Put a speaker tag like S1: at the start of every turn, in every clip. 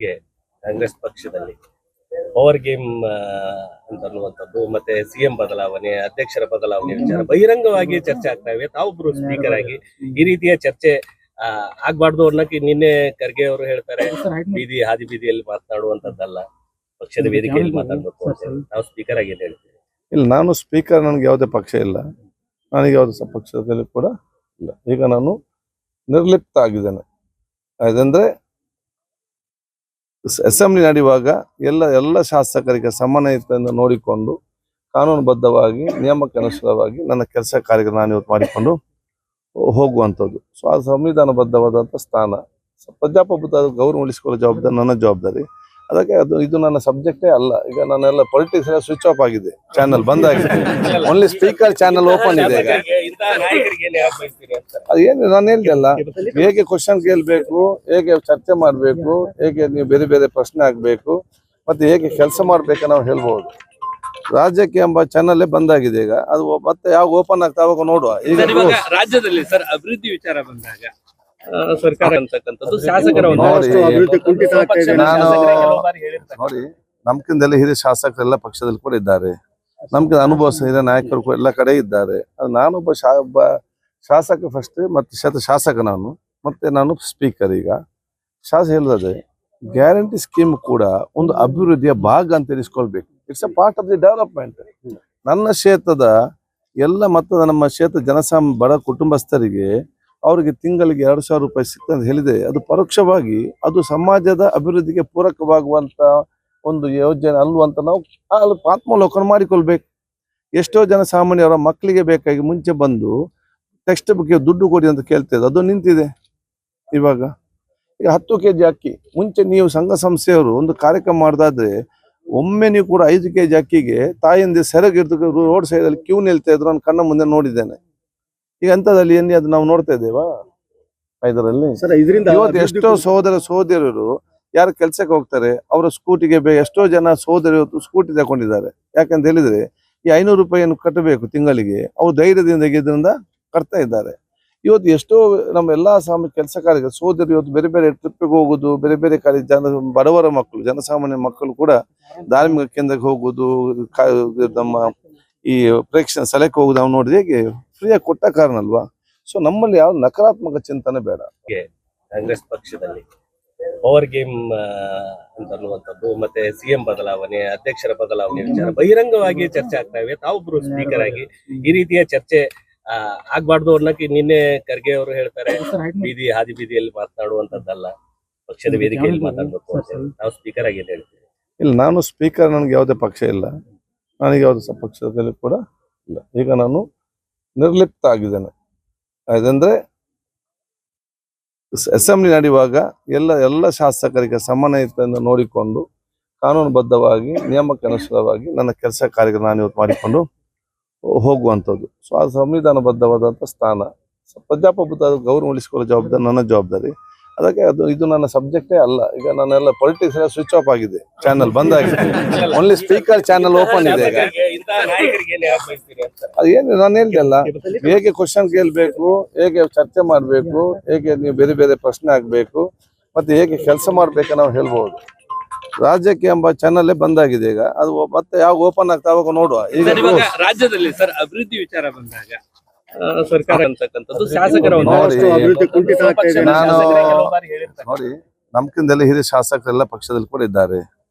S1: ಗೆ ಕಾಂಗ್ರೆಸ್ ಪಕ್ಷದಲ್ಲಿ power game ಅಂತ ಅನ್ನುವಂಥದ್ದು ಮತ್ತೆ ಸಿಎಂ ಬದಲಾವಣೆ ಅಧ್ಯಕ್ಷರ ಬದಲಾವಣೆ ವಿಚಾರ ಬಹಿರಂಗವಾಗಿ ಚರ್ಚೆ ಆಗ್ತಾ ಇವೆ. ತಾವೊಬ್ರು ಸ್ಪೀಕರ್ ಆಗಿ ಈ ರೀತಿಯ ಚರ್ಚೆ ಆಗ್ಬಾರ್ದು ಅನ್ನಕ್ಕೆ ನಿನ್ನೆ ಖರ್ಗೆ ಅವರು ಹೇಳ್ತಾರೆ, ಹಾದಿ ಬೀದಿಯಲ್ಲಿ ಮಾತನಾಡುವಂತದ್ದಲ್ಲ, ಪಕ್ಷದ ವೇದಿಕೆಯಲ್ಲಿ ಮಾತಾಡ್ಬೇಕು ಅಂತ ಹೇಳಿ. ನಾವು ಸ್ಪೀಕರ್ ಆಗಿ ಏನ್ ಹೇಳ್ತೀವಿ?
S2: ಇಲ್ಲ, ನಾನು ಸ್ಪೀಕರ್, ನನಗೆ ಯಾವುದೇ ಪಕ್ಷ ಇಲ್ಲ, ನನಗೆ ಯಾವುದೇ ಪಕ್ಷದಲ್ಲಿ ಕೂಡ ಇಲ್ಲ. ಈಗ ನಾನು ನಿರ್ಲಿಪ್ತ ಆಗಿದ್ದೇನೆ. ಅದಂದ್ರೆ ಅಸೆಂಬ್ಲಿ ನಡೆಯುವಾಗ ಎಲ್ಲ ಶಾಸಕರಿಗೆ ಸಮಾನತೆಯನ್ನು ನೋಡಿಕೊಂಡು ಕಾನೂನುಬದ್ಧವಾಗಿ ನಿಯಮಕ್ಕೆ ಅನುಸಾರವಾಗಿ ನನ್ನ ಕೆಲಸ ಕಾರ್ಯ ನಾನು ಇವತ್ತು ಮಾಡಿಕೊಂಡು ಹೋಗುವಂಥದ್ದು. ಸೊ ಆ ಸಂವಿಧಾನಬದ್ಧವಾದಂಥ ಸ್ಥಾನ, ಪ್ರಜಾಪ್ರಭುತ್ವ ಗೌರವ ಉಳಿಸಿಕೊಳ್ಳೋ ಜವಾಬ್ದಾರಿ ನನ್ನ ಜವಾಬ್ದಾರಿ. ಅದಕ್ಕೆ ಇದು ನನ್ನ ಸಬ್ಜೆಕ್ಟೇ ಅಲ್ಲ. ಈಗ ನಾನೆಲ್ಲ ಪೊಲಿಟಿಕ್ಸ್ ಎಲ್ಲ ಸ್ವಿಚ್ ಆಫ್ ಆಗಿದೆ, ಚಾನಲ್ ಬಂದ್ ಆಗಿದೆ, ಓನ್ಲಿ ಸ್ಪೀಕರ್ ಚಾನಲ್ ಓಪನ್ ಇದೆ. ಈಗ ಅದೇನು ನಾನು ಹೇಳಿದೆಲ್ಲ, ಹೇಗೆ ಕ್ವಶನ್ ಕೇಳಬೇಕು, ಹೇಗೆ ಚರ್ಚೆ ಮಾಡಬೇಕು, ಹೇಗೆ ನೀವು ಬೇರೆ ಬೇರೆ ಪ್ರಶ್ನೆ ಆಗ್ಬೇಕು, ಮತ್ತೆ ಹೇಗೆ ಕೆಲಸ ಮಾಡ್ಬೇಕು ನಾವು ಹೇಳ್ಬಹುದು. ರಾಜ್ಯಕ್ಕೆ ಎಂಬ ಚಾನಲ್ ಬಂದಾಗಿದೆ. ಈಗ ಅದು ಮತ್ತೆ ಯಾವ ಓಪನ್ ಆಗ್ತಾ ಅವಾಗ ನೋಡುವ. ಈಗ
S1: ರಾಜ್ಯದಲ್ಲಿ ಸರ್ ಅಭಿವೃದ್ಧಿ ವಿಚಾರ ಬಂದಾಗ ಸರ್ಕಾರ ಅಂತಕ್ಕಂಥದ್ದು ಶಾಸಕರ
S2: ನೋಡಿ, ನಮ್ಕಿಂದೆಲ್ಲ ಹಿರಿಯ ಶಾಸಕರೆಲ್ಲ ಪಕ್ಷದಲ್ಲಿ ಕೂಡ ಇದ್ದಾರೆ, ನಮ್ಗೆ ಅನುಭವ ಹಿರಿಯ ನಾಯಕರು ಕೂಡ ಎಲ್ಲ ಕಡೆ ಇದ್ದಾರೆ. ನಾನೊಬ್ಬ ಶಾಸಕ ಫಸ್ಟ್, ಮತ್ತೆ ಶಾಸಕ ನಾನು, ಮತ್ತೆ ನಾನು ಸ್ಪೀಕರ್. ಈಗ ಶಾಸಕ ಹೇಳಿದ್ರೆ ಗ್ಯಾರಂಟಿ ಸ್ಕೀಮ್ ಕೂಡ ಒಂದು ಅಭಿವೃದ್ಧಿಯ ಭಾಗ ಅಂತ ತಿಳಿಸ್ಕೊಳ್ಬೇಕು. It's a part of the development. ನನ್ನ ಕ್ಷೇತ್ರದ ಎಲ್ಲ ಮತ್ತು ನಮ್ಮ ಕ್ಷೇತ್ರ ಬಡ ಕುಟುಂಬಸ್ಥರಿಗೆ ಅವರಿಗೆ ತಿಂಗಳಿಗೆ 2,000 ರೂಪಾಯಿ ಸಿಗ್ತದೆ ಹೇಳಿದೆ. ಅದು ಪರೋಕ್ಷವಾಗಿ ಅದು ಸಮಾಜದ ಅಭಿವೃದ್ಧಿಗೆ ಪೂರಕವಾಗುವಂತ ಒಂದು ಯೋಜನೆ ಅಲ್ವಂತ ನಾವು ಆತ್ಮಾವಲೋಕನ ಮಾಡಿಕೊಳ್ಬೇಕು. ಎಷ್ಟೋ ಜನಸಾಮಾನ್ಯರ ಮಕ್ಕಳಿಗೆ ಬೇಕಾಗಿ ಮುಂಚೆ ಬಂದು ಟೆಕ್ಸ್ಟ್ ಬುಕ್ ದುಡ್ಡು ಕೊಡಿ ಅಂತ ಕೇಳ್ತಿದ್ದೆ, ಅದು ನಿಂತಿದೆ. ಇವಾಗ 10 kg ಅಕ್ಕಿ, ಮುಂಚೆ ನೀವು ಸಂಘ ಸಂಸ್ಥೆಯವರು ಒಂದು ಕಾರ್ಯಕ್ರಮ ಮಾಡ್ದಾದ್ರೆ ಒಮ್ಮೆ ನೀವು ಕೂಡ 5 kg ಅಕ್ಕಿಗೆ ತಾಯಿಯಿಂದ ಸೆರಗಿಡ್ದು ರೋಡ್ ಸೈಡ್ ಅಲ್ಲಿ ಕ್ಯೂ ನಿಲ್ತಾ ಇದ್ರು, ನಾನು ಕಣ್ಣ ಮುಂದೆ ನೋಡಿದ್ದೇನೆ. ಈಗ ಅಂತದಲ್ಲಿ ಏನಿ ಅದು ನಾವು ನೋಡ್ತಾ ಇದ್ದೇವಾ ಇದರಲ್ಲಿ? ಇವತ್ತು ಎಷ್ಟೋ ಸೋದರರು ಯಾರು ಕೆಲ್ಸಕ್ಕೆ ಹೋಗ್ತಾರೆ, ಅವರ ಸ್ಕೂಟಿಗೆ ಎಷ್ಟೋ ಜನ ಸೋದರರು ಸ್ಕೂಟಿ ತಗೊಂಡಿದ್ದಾರೆ. ಯಾಕಂತ ಹೇಳಿದ್ರೆ ಈ 500 ರೂಪಾಯಿಯನ್ನು ಕಟ್ಟಬೇಕು ತಿಂಗಳಿಗೆ, ಅವ್ರು ಧೈರ್ಯದಿಂದ ಇದರಿಂದ ಕಟ್ತಾ ಇದ್ದಾರೆ. ಇವತ್ತು ಎಷ್ಟೋ ನಮ್ಮ ಎಲ್ಲಾ ಕೆಲಸ ಕಾರ್ಯ ಸೋದರಿ ಇವತ್ತು ಬೇರೆ ಬೇರೆ ಟ್ರಿಪ್ಪಿಗೆ ಹೋಗುದು, ಬೇರೆ ಬೇರೆ ಕಾರ್ಯ ಬಡವರ ಮಕ್ಕಳು, ಜನಸಾಮಾನ್ಯ ಮಕ್ಕಳು ಕೂಡ ಧಾರ್ಮಿಕ ಕೇಂದ್ರಕ್ಕೆ ಹೋಗುದು, ನಮ್ಮ ಈ ಪ್ರೇಕ್ಷಣ ಸ್ಥಳಕ್ಕೆ ಹೋಗುದು ನಾವು ನೋಡಿದ್ರೆ ಹೇಗೆ ಫ್ರೀಯಾಗಿ ಕೊಟ್ಟ ಕಾರಣ ಅಲ್ವಾ? ಸೊ ನಮ್ಮಲ್ಲಿ ಯಾವ ನಕಾರಾತ್ಮಕ ಚಿಂತನೆ ಬೇಡ.
S1: ಕಾಂಗ್ರೆಸ್ ಪಕ್ಷದಲ್ಲಿ ಪವರ್ ಗೇಮ್ ಅಂತ ಅನ್ನುವಂಥದ್ದು ಮತ್ತೆ ಸಿಎಂ ಬದಲಾವಣೆ ಅಧ್ಯಕ್ಷರ ಬದಲಾವಣೆ ವಿಚಾರ ಬಹಿರಂಗವಾಗಿ ಚರ್ಚೆ ಆಗ್ತಾ ಇವೆ. ತಾವೊಬ್ರು ಸ್ಪೀಕರ್ ಆಗಿ ಈ ರೀತಿಯ ಚರ್ಚೆ ಆಗ್ಬಾರ್ದು ಅನ್ನಕ್ಕೆ ನಿನ್ನೆ ಖರ್ಗೆ ಅವರು ಹೇಳ್ತಾರೆ, ಹಾದಿ ಬೀದಿಯಲ್ಲಿ ಮಾತನಾಡುವಂತದ್ದಲ್ಲ, ಪಕ್ಷದ ವೇದಿಕೆಯಲ್ಲಿ ಮಾತಾಡ್ಬೇಕು ಅಂತ ಹೇಳಿ. ನಾವು ಸ್ಪೀಕರ್ ಆಗಿ ಏನ್ ಹೇಳ್ತೀವಿ?
S2: ಇಲ್ಲ, ನಾನು ಸ್ಪೀಕರ್, ನನಗೆ ಯಾವುದೇ ಪಕ್ಷ ಇಲ್ಲ, ನನಗೆ ಯಾವುದೇ ಪಕ್ಷದಲ್ಲಿ ಕೂಡ ಇಲ್ಲ. ಈಗ ನಾನು ನಿರ್ಲಿಪ್ತ ಆಗಿದ್ದೇನೆ. ಅದಂದ್ರೆ ಅಸೆಂಬ್ಲಿ ನಡೆಯುವಾಗ ಎಲ್ಲ ಶಾಸಕರಿಗೆ ಸಮಾನತೆಯನ್ನು ನೋಡಿಕೊಂಡು ಕಾನೂನುಬದ್ಧವಾಗಿ ನಿಯಮಕ್ಕೆ ಅನುಸಾರವಾಗಿ ನನ್ನ ಕೆಲಸ ಕಾರ್ಯ ನಾನು ಇವತ್ತು ಮಾಡಿಕೊಂಡು ಹೋಗುವಂಥದ್ದು. ಸೊ ಆ ಸಂವಿಧಾನಬದ್ಧವಾದಂಥ ಸ್ಥಾನ, ಪ್ರಜಾಪ್ರಭುತ್ವ ಗೌರವ ಉಳಿಸಿಕೊಳ್ಳೋ ಜವಾಬ್ದಾರಿ ನನ್ನ ಜವಾಬ್ದಾರಿ. ಅದಕ್ಕೆ ಇದು ನನ್ನ ಸಬ್ಜೆಕ್ಟೇ ಅಲ್ಲ. ಈಗ ನಾನೆಲ್ಲ ಪೊಲಿಟಿಕ್ಸ್ ಎಲ್ಲ ಸ್ವಿಚ್ ಆಫ್ ಆಗಿದೆ, ಚಾನಲ್ ಬಂದ್ ಆಗಿದೆ, ಓನ್ಲಿ ಸ್ಪೀಕರ್ ಚಾನಲ್ ಓಪನ್ ಇದೆ. ಈಗ ಅದೇನು ನಾನು ಹೇಳಿದೆಲ್ಲ, ಹೇಗೆ ಕ್ವಶನ್ ಕೇಳಬೇಕು, ಹೇಗೆ ಚರ್ಚೆ ಮಾಡಬೇಕು, ಹೇಗೆ ನೀವು ಬೇರೆ ಬೇರೆ ಪ್ರಶ್ನೆ ಆಗ್ಬೇಕು, ಮತ್ತೆ ಹೇಗೆ ಕೆಲಸ ಮಾಡ್ಬೇಕು ನಾವು ಹೇಳ್ಬಹುದು. ರಾಜ್ಯಕ್ಕೆ ಎಂಬ ಚಾನಲ್ ಬಂದಾಗಿದೆ. ಈಗ ಅದು ಮತ್ತೆ ಯಾವ ಓಪನ್ ಆಗ್ತಾ ಅವಾಗ ನೋಡುವ. ಈಗ
S1: ರಾಜ್ಯದಲ್ಲಿ ಸರ್ ಅಭಿವೃದ್ಧಿ ವಿಚಾರ ಬಂದಾಗ ಸರ್ಕಾರ ಅಂತಕ್ಕಂಥದ್ದು ಶಾಸಕರ
S2: ನೋಡಿ, ನಮ್ಕಿಂದೆಲ್ಲ ಹಿರಿಯ ಶಾಸಕರೆಲ್ಲ ಪಕ್ಷದಲ್ಲಿ ಕೂಡ ಇದ್ದಾರೆ,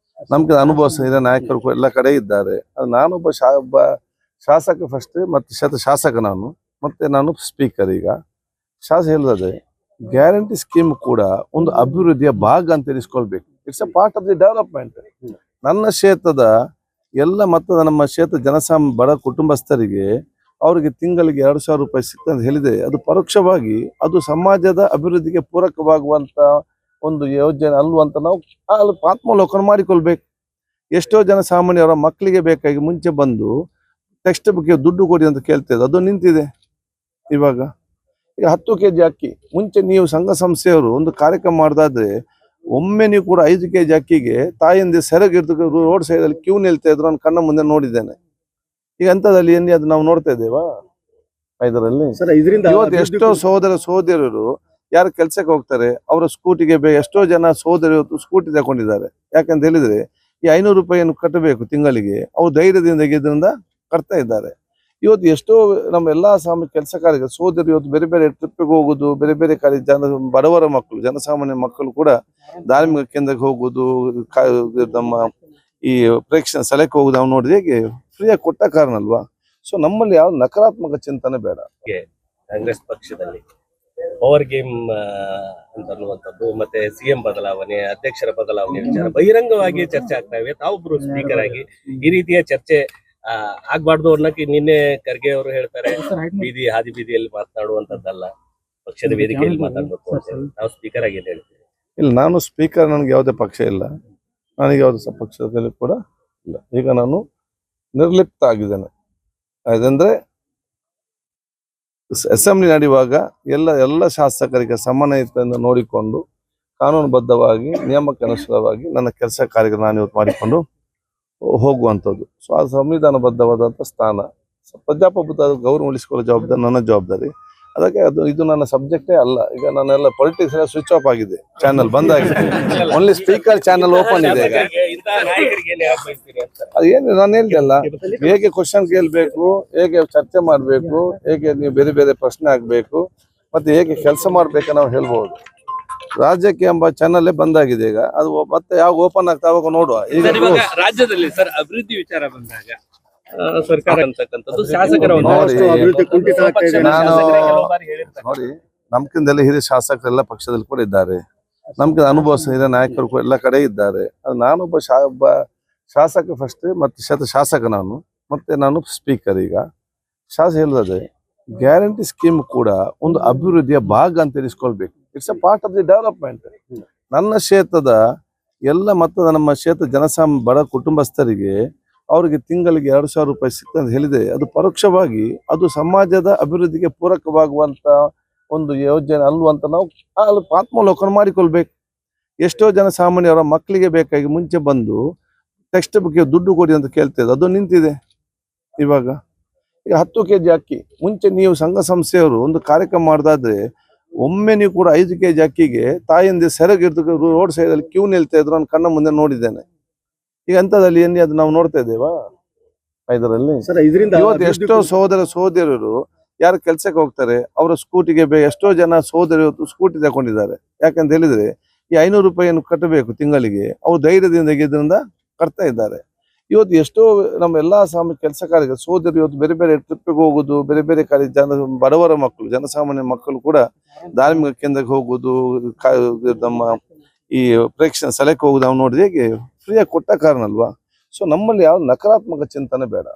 S2: ನಮ್ಗೆ ಅನುಭವ ಹಿರಿಯ ನಾಯಕರು ಕೂಡ ಎಲ್ಲ ಕಡೆ ಇದ್ದಾರೆ. ನಾನೊಬ್ಬ ಶಾಸಕ ಫಸ್ಟ್, ಮತ್ತೆ ಶಾಸಕ ನಾನು, ಮತ್ತೆ ನಾನು ಸ್ಪೀಕರ್. ಈಗ ಶಾಸಕ ಹೇಳಿದ್ರೆ ಗ್ಯಾರಂಟಿ ಸ್ಕೀಮ್ ಕೂಡ ಒಂದು ಅಭಿವೃದ್ಧಿಯ ಭಾಗ ಅಂತ ತಿಳಿಸ್ಕೊಳ್ಬೇಕು. It's a part of the development. ನನ್ನ ಕ್ಷೇತ್ರದ ಎಲ್ಲ ಮತ್ತು ನಮ್ಮ ಕ್ಷೇತ್ರ ಬಡ ಕುಟುಂಬಸ್ಥರಿಗೆ ಅವರಿಗೆ ತಿಂಗಳಿಗೆ 2,000 ರೂಪಾಯಿ ಸಿಗ್ತದೆ ಅಂತ ಹೇಳಿದೆ. ಅದು ಪರೋಕ್ಷವಾಗಿ ಅದು ಸಮಾಜದ ಅಭಿವೃದ್ಧಿಗೆ ಪೂರಕವಾಗುವಂತ ಒಂದು ಯೋಜನೆ ಅಲ್ವಂತ ನಾವು ಆತ್ಮಾವಲೋಕನ ಮಾಡಿಕೊಳ್ಬೇಕು. ಎಷ್ಟೋ ಜನಸಾಮಾನ್ಯರ ಮಕ್ಕಳಿಗೆ ಬೇಕಾಗಿ ಮುಂಚೆ ಬಂದು ಟೆಕ್ಸ್ಟ್ ಬುಕ್ ದುಡ್ಡು ಕೊಡಿ ಅಂತ ಕೇಳ್ತಿದ್ದೆ, ಅದು ನಿಂತಿದೆ. ಇವಾಗ 10 kg ಅಕ್ಕಿ, ಮುಂಚೆ ನೀವು ಸಂಘ ಸಂಸ್ಥೆಯವರು ಒಂದು ಕಾರ್ಯಕ್ರಮ ಮಾಡ್ದಾದ್ರೆ ಒಮ್ಮೆ ನೀವು ಕೂಡ 5 kg ಅಕ್ಕಿಗೆ ತಾಯಿಯಿಂದ ಸೆರಗಿಡ್ದು ರೋಡ್ ಸೈಡ್ ಅಲ್ಲಿ ಕ್ಯೂ ನಿಲ್ತಾ ಇದ್ರು, ನಾನು ಕಣ್ಣ ಮುಂದೆ ನೋಡಿದ್ದೇನೆ. ಈಗ ಅಂತದಲ್ಲಿ ಏನಿ ಅದು ನಾವು ನೋಡ್ತಾ ಇದ್ದೇವಾ ಇದರಲ್ಲಿ? ಇವತ್ತು ಎಷ್ಟೋ ಸೋದರರು ಯಾರು ಕೆಲ್ಸಕ್ಕೆ ಹೋಗ್ತಾರೆ ಅವರ ಸ್ಕೂಟಿಗೆ ಎಷ್ಟೋ ಜನ ಸೋದರಿ ಇವತ್ತು ಸ್ಕೂಟಿ ತಗೊಂಡಿದ್ದಾರೆ. ಯಾಕಂತ ಹೇಳಿದ್ರೆ ಈ 500 ರೂಪಾಯಿಯನ್ನು ಕಟ್ಟಬೇಕು ತಿಂಗಳಿಗೆ, ಅವ್ರು ಧೈರ್ಯದಿಂದ ಇದರಿಂದ ಕಟ್ತಾ ಇದ್ದಾರೆ. ಇವತ್ತು ಎಷ್ಟೋ ನಮ್ಮ ಎಲ್ಲಾ ಕೆಲಸಕಾರರಿಗೆ ಸೋದರಿ ಇವತ್ತು ಬೇರೆ ಬೇರೆ ಟ್ರಿಪ್ಪಿಗೆ ಹೋಗುದು, ಬೇರೆ ಬೇರೆ ಕಡೆ ಬಡವರ ಮಕ್ಕಳು, ಜನಸಾಮಾನ್ಯ ಮಕ್ಕಳು ಕೂಡ ಧಾರ್ಮಿಕ ಕೇಂದ್ರಕ್ಕೆ ಹೋಗುದು, ನಮ್ಮ ಈ ಪ್ರೇಕ್ಷಣ ಸ್ಥಳಕ್ಕೆ ಹೋಗುದು ನಾವು ನೋಡಿದ್ರೆ ಹೇಗೆ ಫ್ರೀಯಾಗಿ ಕೊಟ್ಟ ಕಾರಣ ಅಲ್ವಾ. ಸೊ ನಮ್ಮಲ್ಲಿ ಯಾವ ನಕಾರಾತ್ಮಕ ಚಿಂತನೆ ಬೇಡ.
S1: ಕಾಂಗ್ರೆಸ್ ಪಕ್ಷದಲ್ಲಿ ಪವರ್ ಗೇಮ್ ಅಂತ ಅನ್ನುವಂಥದ್ದು ಮತ್ತೆ ಸಿಎಂ ಬದಲಾವಣೆ, ಅಧ್ಯಕ್ಷರ ಬದಲಾವಣೆ ವಿಚಾರ ಬಹಿರಂಗವಾಗಿ ಚರ್ಚೆ ಆಗ್ತಾ ಇವೆ. ತಾವೊಬ್ರು ಸ್ಪೀಕರ್ ಆಗಿ ಈ ರೀತಿಯ ಚರ್ಚೆ ಆಗ್ಬಾರ್ದು ಅನ್ನಕ್ಕೆ ನಿನ್ನೆ ಖರ್ಗೆ ಅವರು ಹೇಳ್ತಾರೆ, ಹಾದಿ ಬೀದಿಯಲ್ಲಿ ಮಾತನಾಡುವಂತದ್ದಲ್ಲ, ಪಕ್ಷದ ವೇದಿಕೆಯಲ್ಲಿ ಮಾತಾಡ್ಬೇಕು ಅಂತ ಹೇಳಿ. ನಾವು ಸ್ಪೀಕರ್ ಆಗಿ ಏನ್ ಹೇಳ್ತೀವಿ?
S2: ಇಲ್ಲ, ನಾನು ಸ್ಪೀಕರ್, ನನಗೆ ಯಾವುದೇ ಪಕ್ಷ ಇಲ್ಲ, ನನಗೆ ಯಾವುದೇ ಪಕ್ಷದಲ್ಲಿ ಕೂಡ ಇಲ್ಲ. ಈಗ ನಾನು ನಿರ್ಲಿಪ್ತ ಆಗಿದ್ದೇನೆ. ಅದಂದ್ರೆ ಅಸೆಂಬ್ಲಿ ನಡೆಯುವಾಗ ಎಲ್ಲ ಶಾಸಕರಿಗೆ ಸಮಾನತೆಯನ್ನು ನೋಡಿಕೊಂಡು ಕಾನೂನುಬದ್ಧವಾಗಿ ನಿಯಮಕ್ಕೆ ಅನುಸಾರವಾಗಿ ನನ್ನ ಕೆಲಸ ಕಾರ್ಯ ನಾನು ಇವತ್ತು ಮಾಡಿಕೊಂಡು ಹೋಗುವಂಥದ್ದು. ಸೊ ಅದು ಸಂವಿಧಾನಬದ್ಧವಾದಂಥ ಸ್ಥಾನ. ಪ್ರಜಾಪ್ರಭುತ್ವ ಗೌರವ ಉಳಿಸಿಕೊಳ್ಳೋ ಜವಾಬ್ದಾರಿ ನನ್ನ ಜವಾಬ್ದಾರಿ. ಅದಕ್ಕೆ ಇದು ನನ್ನ ಸಬ್ಜೆಕ್ಟೇ ಅಲ್ಲ. ಈಗ ನಾನೆಲ್ಲ ಪೊಲಿಟಿಕ್ಸ್ ಎಲ್ಲ ಸ್ವಿಚ್ ಆಫ್ ಆಗಿದೆ, ಚಾನಲ್ ಬಂದ್ ಆಗಿದೆ, ಓನ್ಲಿ ಸ್ಪೀಕರ್ ಚಾನಲ್ ಓಪನ್ ಇದೆ. ಈಗ ಅದೇನು ನಾನು ಹೇಳಿದೆಲ್ಲ, ಹೇಗೆ ಕ್ವಶನ್ ಕೇಳಬೇಕು, ಹೇಗೆ ಚರ್ಚೆ ಮಾಡಬೇಕು, ಹೇಗೆ ನೀವು ಬೇರೆ ಬೇರೆ ಪ್ರಶ್ನೆ ಆಗ್ಬೇಕು, ಮತ್ತೆ ಹೇಗೆ ಕೆಲಸ ಮಾಡ್ಬೇಕು ನಾವು ಹೇಳ್ಬಹುದು. ರಾಜ್ಯಕ್ಕೆ ಎಂಬ ಚಾನಲ್ ಬಂದಾಗಿದೆ. ಈಗ ಅದು ಮತ್ತೆ ಯಾವ ಓಪನ್ ಆಗ್ತಾ ಅವಾಗ ನೋಡುವ. ಈಗ
S1: ರಾಜ್ಯದಲ್ಲಿ ಸರ್ ಅಭಿವೃದ್ಧಿ ವಿಚಾರ ಬಂದಾಗ ಸರ್ಕಾರ ಅಂತಕ್ಕಂಥದ್ದು ಶಾಸಕರ
S2: ನೋಡಿ, ನಮ್ಕಿಂದೆಲ್ಲ ಹಿರಿಯ ಶಾಸಕರೆಲ್ಲ ಪಕ್ಷದಲ್ಲಿ ಕೂಡ ಇದ್ದಾರೆ, ನಮ್ಗೆ ಅನುಭವ ಹಿರಿಯ ನಾಯಕರು ಎಲ್ಲ ಕಡೆ ಇದ್ದಾರೆ. ನಾನೊಬ್ಬ ಶಾಸಕ ಫಸ್ಟ್, ಮತ್ತೆ ಶಾಸಕ ನಾನು, ಮತ್ತೆ ನಾನು ಸ್ಪೀಕರ್. ಈಗ ಶಾಸಕ ಹೇಳಿದ್ರೆ ಗ್ಯಾರಂಟಿ ಸ್ಕೀಮ್ ಕೂಡ ಒಂದು ಅಭಿವೃದ್ಧಿಯ ಭಾಗ ಅಂತ ತಿಳಿಸ್ಕೊಳ್ಬೇಕು. It's a part of the development. ನನ್ನ ಕ್ಷೇತ್ರದ ಎಲ್ಲ ಮತ್ತು ನಮ್ಮ ಕ್ಷೇತ್ರ ಬಡ ಕುಟುಂಬಸ್ಥರಿಗೆ ಅವರಿಗೆ ತಿಂಗಳಿಗೆ 2,000 ರೂಪಾಯಿ ಸಿಗ್ತದೆ ಹೇಳಿದೆ. ಅದು ಪರೋಕ್ಷವಾಗಿ ಅದು ಸಮಾಜದ ಅಭಿವೃದ್ಧಿಗೆ ಪೂರಕವಾಗುವಂತ ಒಂದು ಯೋಜನೆ ಅಲ್ವಂತ ನಾವು ಆತ್ಮಾವಲೋಕನ ಮಾಡಿಕೊಳ್ಬೇಕು. ಎಷ್ಟೋ ಜನ ಸಾಮಾನ್ಯರ ಮಕ್ಕಳಿಗೆ ಬೇಕಾಗಿ ಮುಂಚೆ ಬಂದು ಟೆಕ್ಸ್ಟ್ ಬುಕ್ಗೆ ದುಡ್ಡು ಕೊಡಿ ಅಂತ ಕೇಳ್ತಿದ್ರು, ಅದು ನಿಂತಿದೆ. ಈಗ 10 kg ಅಕ್ಕಿ, ಮುಂಚೆ ನೀವು ಸಂಘ ಸಂಸ್ಥೆಯವರು ಒಂದು ಕಾರ್ಯಕ್ರಮ ಮಾಡ್ದಾದ್ರೆ ಒಮ್ಮೆ ನೀವು ಕೂಡ 5 kg ಅಕ್ಕಿಗೆ ತಾಯಿಯಿಂದ ಸೆರಗಿಡ್ದು ರೋಡ್ ಸೈಡ್ ಅಲ್ಲಿ ಕ್ಯೂ ನಿಲ್ತಾ ಇದ್ರು, ನಾನು ಕಣ್ಣ ಮುಂದೆ ನೋಡಿದ್ದೇನೆ. ಈಗ ಅಂತದಲ್ಲಿ ಎಲ್ಲಿ ಅದು ನಾವು ನೋಡ್ತಾ ಇದ್ದೇವಾ? ಇದರಲ್ಲಿ ಇವತ್ತು ಎಷ್ಟೋ ಸೋದರರು ಯಾರು ಕೆಲ್ಸಕ್ಕೆ ಹೋಗ್ತಾರೆ ಅವರ ಸ್ಕೂಟಿಗೆ ಎಷ್ಟೋ ಜನ ಸೋದರಿ ಇವತ್ತು ಸ್ಕೂಟಿ ತಗೊಂಡಿದ್ದಾರೆ. ಯಾಕಂತ ಹೇಳಿದ್ರೆ ಈ 500 ರೂಪಾಯಿಯನ್ನು ಕಟ್ಟಬೇಕು ತಿಂಗಳಿಗೆ, ಅವ್ರು ಧೈರ್ಯದಿಂದ ಇದರಿಂದ ಕಟ್ತಾ ಇದ್ದಾರೆ. ಇವತ್ತು ಎಷ್ಟೋ ನಮ್ಮ ಎಲ್ಲಾ ಕೆಲಸಕಾರರಿಗೆ ಸೋದರಿ ಇವತ್ತು ಬೇರೆ ಬೇರೆ ಟ್ರಿಪ್ಪಿಗೆ ಹೋಗುದು, ಬೇರೆ ಬೇರೆ ಕಡೆ ಬಡವರ ಮಕ್ಕಳು, ಜನಸಾಮಾನ್ಯ ಮಕ್ಕಳು ಕೂಡ ಧಾರ್ಮಿಕ ಕೇಂದ್ರಕ್ಕೆ ಹೋಗುದು, ನಮ್ಮ ಈ ಪ್ರೇಕ್ಷಣ ಸ್ಥಳಕ್ಕೆ ಹೋಗುದು ನಾವು ನೋಡಿದ್ರೆ ಹೇಗೆ ಫ್ರೀಯಾಗಿ ಕೊಟ್ಟ ಕಾರಣ ಅಲ್ವಾ. ಸೊ ನಮ್ಮಲ್ಲಿ ಯಾವ ನಕಾರಾತ್ಮಕ ಚಿಂತನೆ ಬೇಡ.